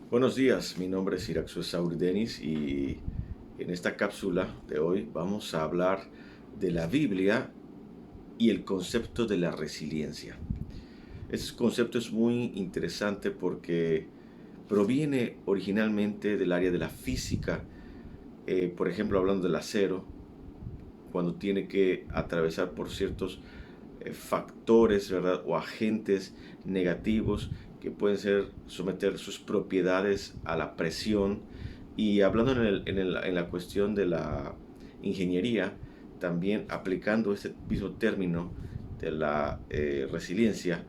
Buenos días, mi nombre es Iraxu Sauri Denis y en esta cápsula de hoy vamos a hablar de la Biblia y el concepto de la resiliencia. Este concepto es muy interesante porque proviene originalmente del área de la física, por ejemplo hablando del acero, cuando tiene que atravesar por ciertos factores, ¿verdad? O agentes negativos que pueden ser someter sus propiedades a la presión. Y hablando en la cuestión de la ingeniería, también aplicando este mismo término de la resiliencia,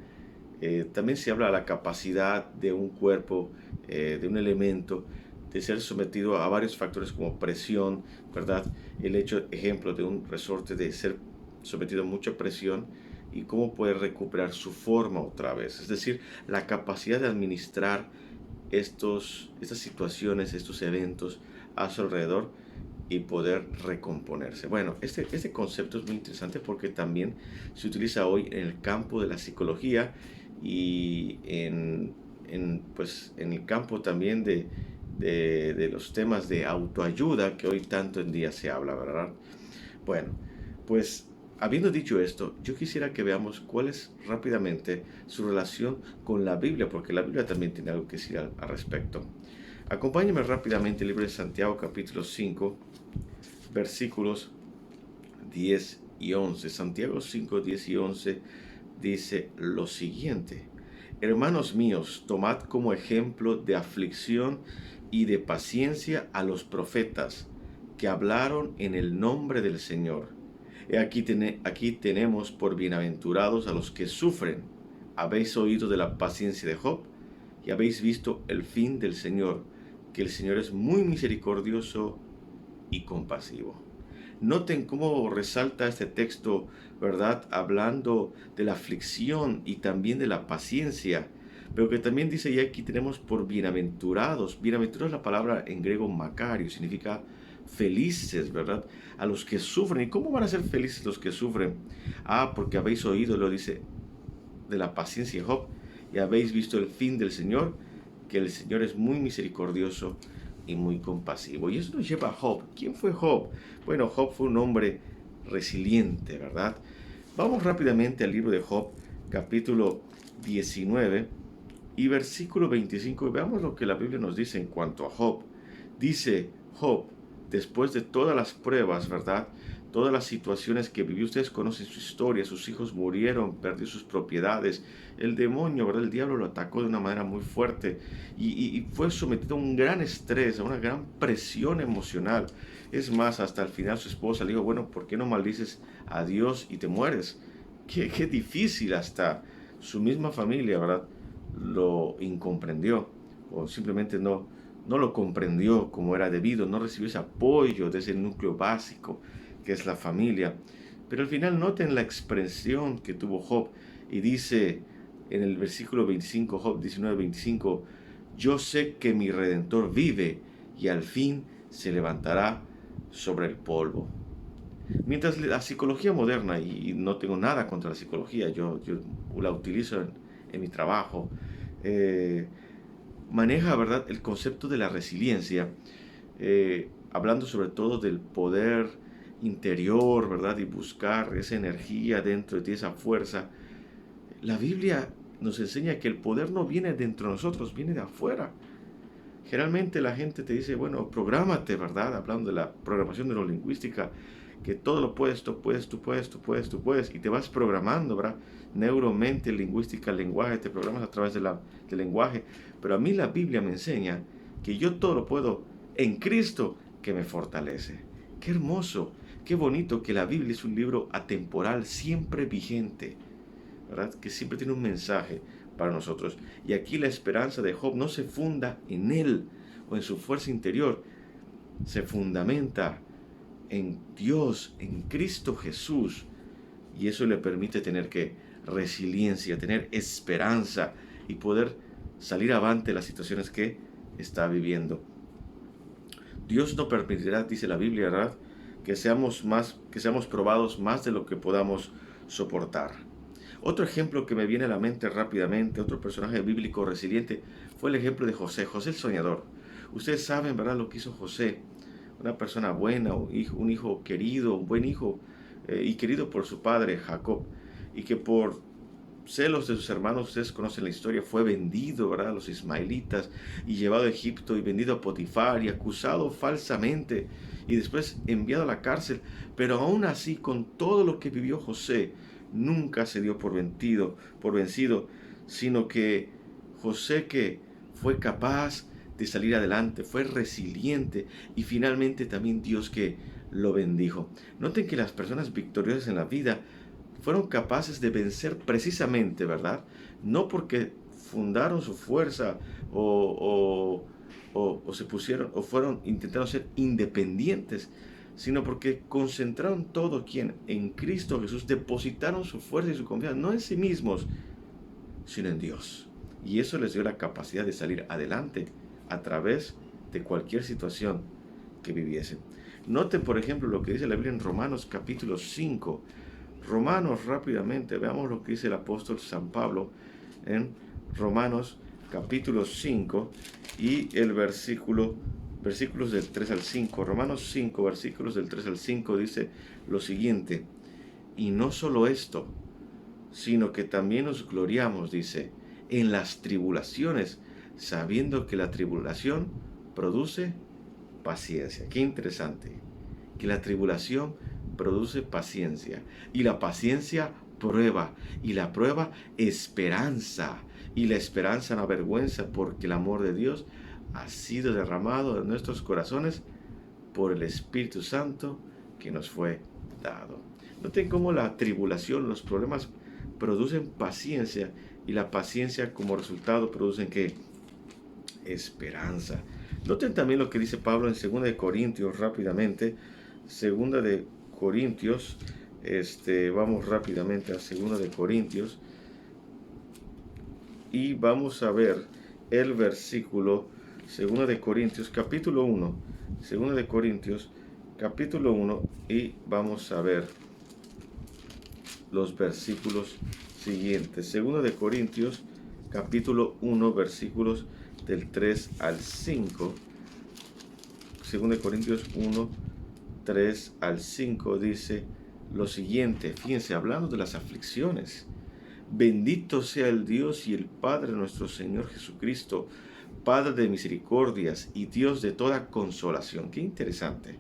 también se habla de la capacidad de un cuerpo, de un elemento, de ser sometido a varios factores como presión, ¿verdad? El hecho, ejemplo, de un resorte de ser sometido a mucha presión y cómo puede recuperar su forma otra vez. Es decir, la capacidad de administrar estas situaciones, estos eventos a su alrededor y poder recomponerse. Bueno, este concepto es muy interesante porque también se utiliza hoy en el campo de la psicología y pues, en el campo también de los temas de autoayuda que hoy tanto en día se habla, ¿verdad? Bueno, pues habiendo dicho esto, yo quisiera que veamos cuál es rápidamente su relación con la Biblia, porque la Biblia también tiene algo que decir al respecto. Acompáñenme rápidamente al libro de Santiago capítulo 5, versículos 10 y 11. Santiago 5, 10 y 11 dice lo siguiente: Hermanos míos, tomad como ejemplo de aflicción y de paciencia a los profetas que hablaron en el nombre del Señor. Aquí tenemos por bienaventurados a los que sufren. Habéis oído de la paciencia de Job y habéis visto el fin del Señor, que el Señor es muy misericordioso y compasivo. Noten cómo resalta este texto, ¿verdad? Hablando de la aflicción y también de la paciencia, pero que también dice, y aquí tenemos por bienaventurados. Bienaventurados, la palabra en griego makario, significa felices, ¿verdad? A los que sufren. ¿Y cómo van a ser felices los que sufren? Ah, porque habéis oído, lo dice, de la paciencia de Job, y habéis visto el fin del Señor, que el Señor es muy misericordioso y muy compasivo. Y eso nos lleva a Job. ¿Quién fue Job? Bueno, Job fue un hombre resiliente, ¿verdad? Vamos rápidamente al libro de Job, capítulo 19 y versículo 25. Y veamos lo que la Biblia nos dice en cuanto a Job. Dice Job, después de todas las pruebas, ¿verdad? Todas las situaciones que vivió, ustedes conocen su historia, sus hijos murieron, perdió sus propiedades, el demonio, ¿verdad? El diablo lo atacó de una manera muy fuerte y fue sometido a un gran estrés, a una gran presión emocional. Es más, hasta el final su esposa le dijo, bueno, ¿por qué no maldices a Dios y te mueres? Qué difícil, hasta su misma familia, ¿verdad? Lo incomprendió o simplemente no lo comprendió como era debido, no recibió ese apoyo de ese núcleo básico que es la familia. Pero al final noten la expresión que tuvo Job y dice en el versículo 25, Job 19:25, yo sé que mi Redentor vive y al fin se levantará sobre el polvo. Mientras la psicología moderna, y no tengo nada contra la psicología, yo la utilizo en mi trabajo, eh, maneja, ¿verdad?, el concepto de la resiliencia, hablando sobre todo del poder interior, ¿verdad?, y buscar esa energía dentro de ti, esa fuerza. La Biblia nos enseña que el poder no viene dentro de nosotros, viene de afuera. Generalmente la gente te dice, bueno, prográmate, ¿verdad? Hablando de la programación neurolingüística, que todo lo puedes, tú puedes, tú puedes, tú puedes, tú puedes, y te vas programando, ¿verdad? Neuromente, lingüística, lenguaje, te programas a través del lenguaje. Pero a mí la Biblia me enseña que yo todo lo puedo en Cristo que me fortalece. Qué hermoso, qué bonito que la Biblia es un libro atemporal, siempre vigente, ¿verdad? Que siempre tiene un mensaje para nosotros. Y aquí la esperanza de Job no se funda en él o en su fuerza interior, se fundamenta en Dios, en Cristo Jesús. Y eso le permite tener que resiliencia, tener esperanza y poder salir avante de las situaciones que está viviendo. Dios no permitirá, dice la Biblia, ¿verdad?, que seamos probados más de lo que podamos soportar. Otro ejemplo que me viene a la mente rápidamente, otro personaje bíblico resiliente, fue el ejemplo de José, José el soñador. Ustedes saben, ¿verdad?, lo que hizo José, una persona buena, un hijo querido, un buen hijo, y querido por su padre Jacob, y que por celos de sus hermanos, ustedes conocen la historia, fue vendido, ¿verdad?, a los ismaelitas y llevado a Egipto y vendido a Potifar y acusado falsamente y después enviado a la cárcel. Pero aún así, con todo lo que vivió José, nunca se dio por vencido, sino que José, que fue capaz de salir adelante, fue resiliente, y finalmente también Dios que lo bendijo. Noten que las personas victoriosas en la vida fueron capaces de vencer precisamente, ¿verdad? No porque fundaron su fuerza o se pusieron o fueron intentaron ser independientes, sino porque concentraron todo quien en Cristo Jesús, depositaron su fuerza y su confianza no en sí mismos, sino en Dios. Y eso les dio la capacidad de salir adelante a través de cualquier situación que viviesen. Noten, por ejemplo, lo que dice la Biblia en Romanos capítulo 5. Romanos, rápidamente, veamos lo que dice el apóstol San Pablo en Romanos capítulo 5 y el versículos del 3 al 5. Romanos 5, versículos del 3 al 5 dice lo siguiente: y no solo esto, sino que también nos gloriamos, dice, en las tribulaciones, sabiendo que la tribulación produce paciencia. Qué interesante, que la tribulación produce paciencia, y la paciencia prueba, y la prueba esperanza, y la esperanza no avergüenza, porque el amor de Dios ha sido derramado en nuestros corazones por el Espíritu Santo que nos fue dado. Noten cómo la tribulación, los problemas producen paciencia, y la paciencia como resultado producen ¿qué? Esperanza. Noten también lo que dice Pablo en 2 de Corintios rápidamente. 2 de Corintios, vamos rápidamente a 2 de Corintios y vamos a ver el versículo 2 de Corintios capítulo 1, 2 de Corintios capítulo 1, y vamos a ver los versículos siguientes. 2 de Corintios capítulo 1, versículos del 3 al 5. 2 de Corintios 1, 3 al 5 dice lo siguiente. Fíjense, hablando de las aflicciones: bendito sea el Dios y el Padre de nuestro Señor Jesucristo, Padre de misericordias y Dios de toda consolación. Qué interesante.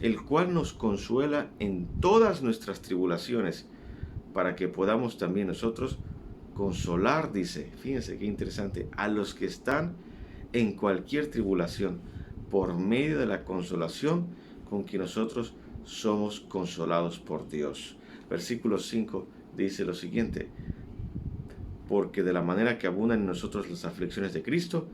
El cual nos consuela en todas nuestras tribulaciones, para que podamos también nosotros consolar, dice, fíjense qué interesante, a los que están en cualquier tribulación, por medio de la consolación con que nosotros somos consolados por Dios. Versículo 5 dice lo siguiente: porque de la manera que abundan en nosotros las aflicciones de Cristo,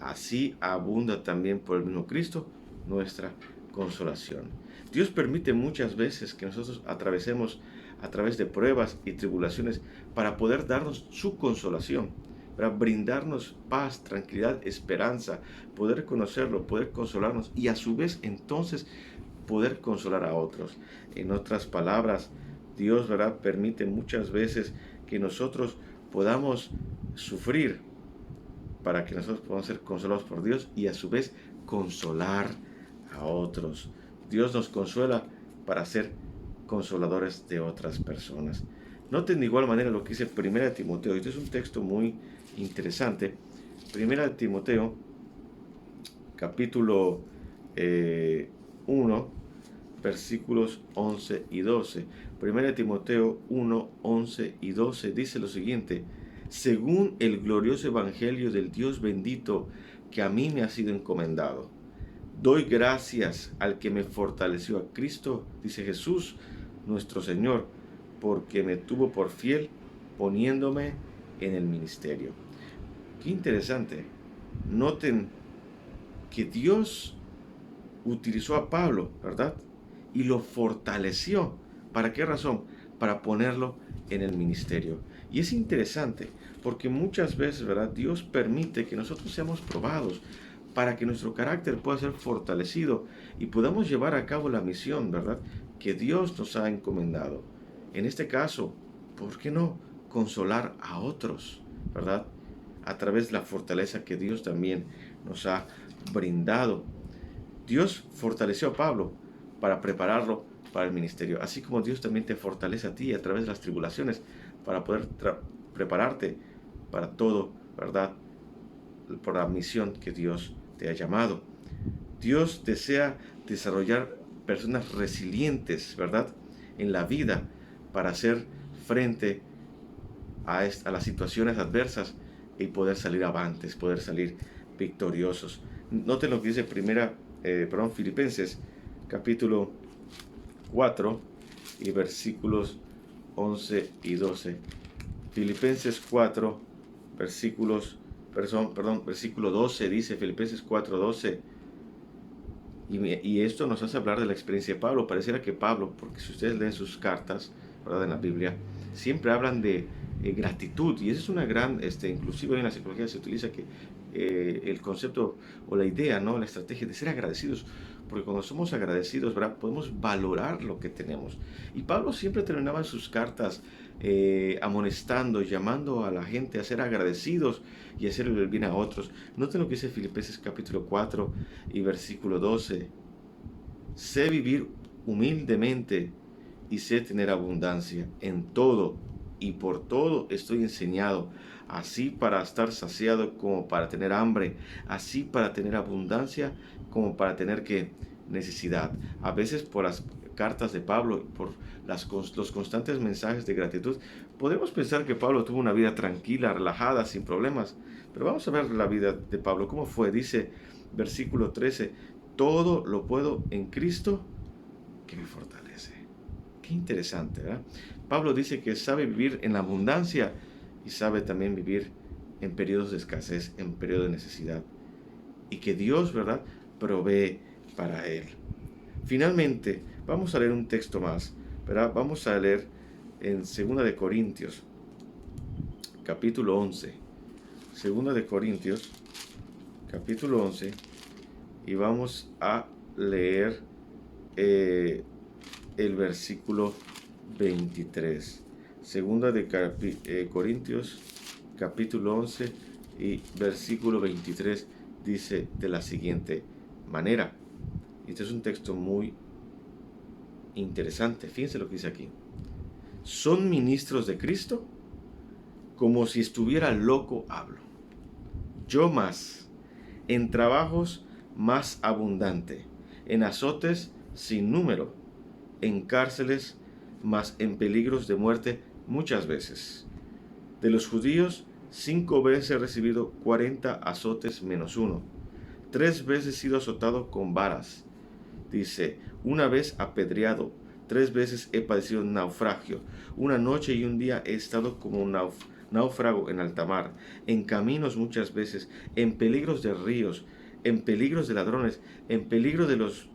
así abunda también por el mismo Cristo nuestra consolación. Dios permite muchas veces que nosotros atravesemos a través de pruebas y tribulaciones para poder darnos su consolación, para brindarnos paz, tranquilidad, esperanza, poder conocerlo, poder consolarnos y a su vez entonces poder consolar a otros. En otras palabras, Dios, ¿verdad?, permite muchas veces que nosotros podamos sufrir para que nosotros podamos ser consolados por Dios y a su vez consolar a otros. Dios nos consuela para ser consoladores de otras personas. Noten de igual manera lo que dice 1 Timoteo. Este es un texto muy interesante. 1 Timoteo, capítulo 1, versículos 11 y 12. 1 Timoteo 1, 11 y 12 dice lo siguiente: según el glorioso evangelio del Dios bendito que a mí me ha sido encomendado, doy gracias al que me fortaleció, a Cristo, dice Jesús, nuestro Señor, porque me tuvo por fiel poniéndome en el ministerio. Qué interesante. Noten que Dios utilizó a Pablo, ¿verdad?, y lo fortaleció. ¿Para qué razón? Para ponerlo en el ministerio. Y es interesante porque muchas veces, ¿verdad?, Dios permite que nosotros seamos probados para que nuestro carácter pueda ser fortalecido y podamos llevar a cabo la misión, ¿verdad?, que Dios nos ha encomendado. En este caso, ¿por qué no consolar a otros, ¿verdad? a través de la fortaleza que Dios también nos ha brindado. Dios fortaleció a Pablo para prepararlo para el ministerio, así como Dios también te fortalece a ti a través de las tribulaciones para poder prepararte para todo, ¿verdad? Por la misión que Dios te ha llamado. Dios desea desarrollar personas resilientes, ¿verdad? En la vida para hacer frente a las situaciones adversas y poder salir avantes, poder salir victoriosos. Noten lo que dice Filipenses capítulo 4 y versículos 11 y 12. Filipenses 4, versículo 12 dice, Filipenses 4, 12. Y esto nos hace hablar de la experiencia de Pablo. Pareciera que Pablo, porque si ustedes leen sus cartas, ¿verdad?, en la Biblia, siempre hablan de gratitud. Y esa es una gran, inclusive en la psicología se utiliza que el concepto o la idea, ¿no?, la estrategia de ser agradecidos. Porque cuando somos agradecidos, ¿verdad?, podemos valorar lo que tenemos. Y Pablo siempre terminaba sus cartas amonestando, llamando a la gente a ser agradecidos y hacerle el bien a otros. Noten lo que dice Filipenses capítulo 4 y versículo 12. Sé vivir humildemente y sé tener abundancia en todo y por todo estoy enseñado, así para estar saciado como para tener hambre, así para tener abundancia como para tener necesidad. A veces por las cartas de Pablo, por los constantes mensajes de gratitud, podemos pensar que Pablo tuvo una vida tranquila, relajada, sin problemas. Pero vamos a ver la vida de Pablo, cómo fue. Dice, versículo 13, todo lo puedo en Cristo que me fortalece. Qué interesante, ¿verdad? Pablo dice que sabe vivir en la abundancia y sabe también vivir en periodos de escasez, en periodos de necesidad. Y que Dios, ¿verdad?, provee para él. Finalmente, vamos a leer un texto más, ¿verdad? Vamos a leer en 2 de Corintios, capítulo 11. 2 de Corintios, capítulo 11, y vamos a leer el versículo 23. 2 de Corintios, capítulo 11 y versículo 23 dice de la siguiente manera. Este es un texto muy interesante. Fíjense lo que dice aquí. ¿Son ministros de Cristo? Como si estuviera loco hablo. Yo más, en trabajos más abundante, en azotes sin número, en cárceles, mas en peligros de muerte muchas veces. De los judíos, 5 veces he recibido 40 azotes menos 1. 3 veces he sido azotado con varas. Dice, una vez apedreado, 3 veces he padecido naufragio. Una noche y un día he estado como un náufrago en alta mar, en caminos muchas veces, en peligros de ríos, en peligros de ladrones, en peligro de los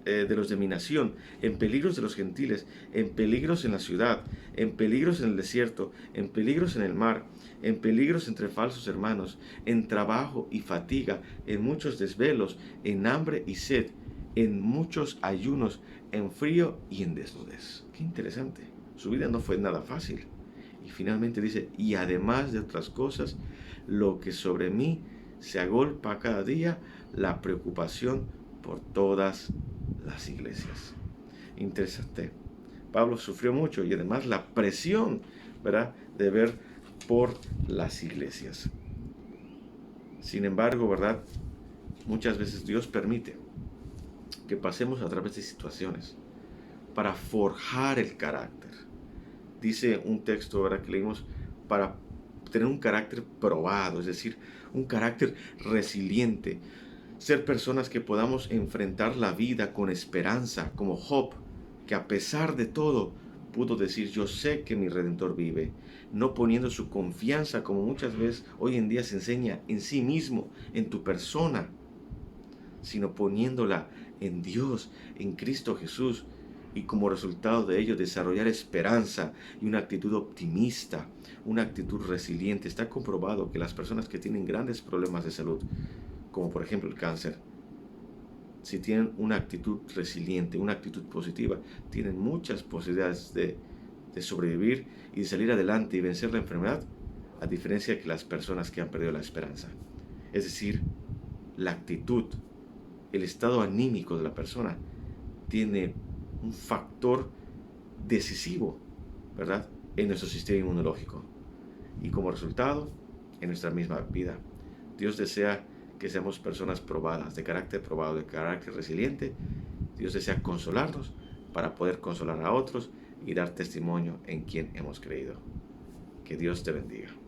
de mi nación, en peligros de los gentiles, en peligros en la ciudad, en peligros en el desierto, en peligros en el mar, en peligros entre falsos hermanos, en trabajo y fatiga, en muchos desvelos, en hambre y sed, en muchos ayunos, en frío y en desnudez. Qué interesante. Su vida no fue nada fácil. Y finalmente dice, y además de otras cosas, lo que sobre mí se agolpa cada día, la preocupación por todas las iglesias. Interesante. Pablo sufrió mucho y además la presión, ¿verdad?, de ver por las iglesias. Sin embargo, ¿verdad?, muchas veces Dios permite que pasemos a través de situaciones para forjar el carácter. Dice un texto, ¿verdad?, que leímos, para tener un carácter probado, es decir, un carácter resiliente. Ser personas que podamos enfrentar la vida con esperanza, como Job, que a pesar de todo pudo decir, yo sé que mi Redentor vive, no poniendo su confianza, como muchas veces hoy en día se enseña, en sí mismo, en tu persona, sino poniéndola en Dios, en Cristo Jesús, y como resultado de ello desarrollar esperanza y una actitud optimista, una actitud resiliente. Está comprobado que las personas que tienen grandes problemas de salud, como por ejemplo el cáncer, si tienen una actitud resiliente, una actitud positiva, tienen muchas posibilidades de sobrevivir y de salir adelante y vencer la enfermedad a diferencia de las personas que han perdido la esperanza. Es decir, la actitud, el estado anímico de la persona tiene un factor decisivo, ¿verdad?, en nuestro sistema inmunológico. Y como resultado, en nuestra misma vida. Dios desea que seamos personas probadas, de carácter probado, de carácter resiliente. Dios desea consolarnos para poder consolar a otros y dar testimonio en quien hemos creído. Que Dios te bendiga.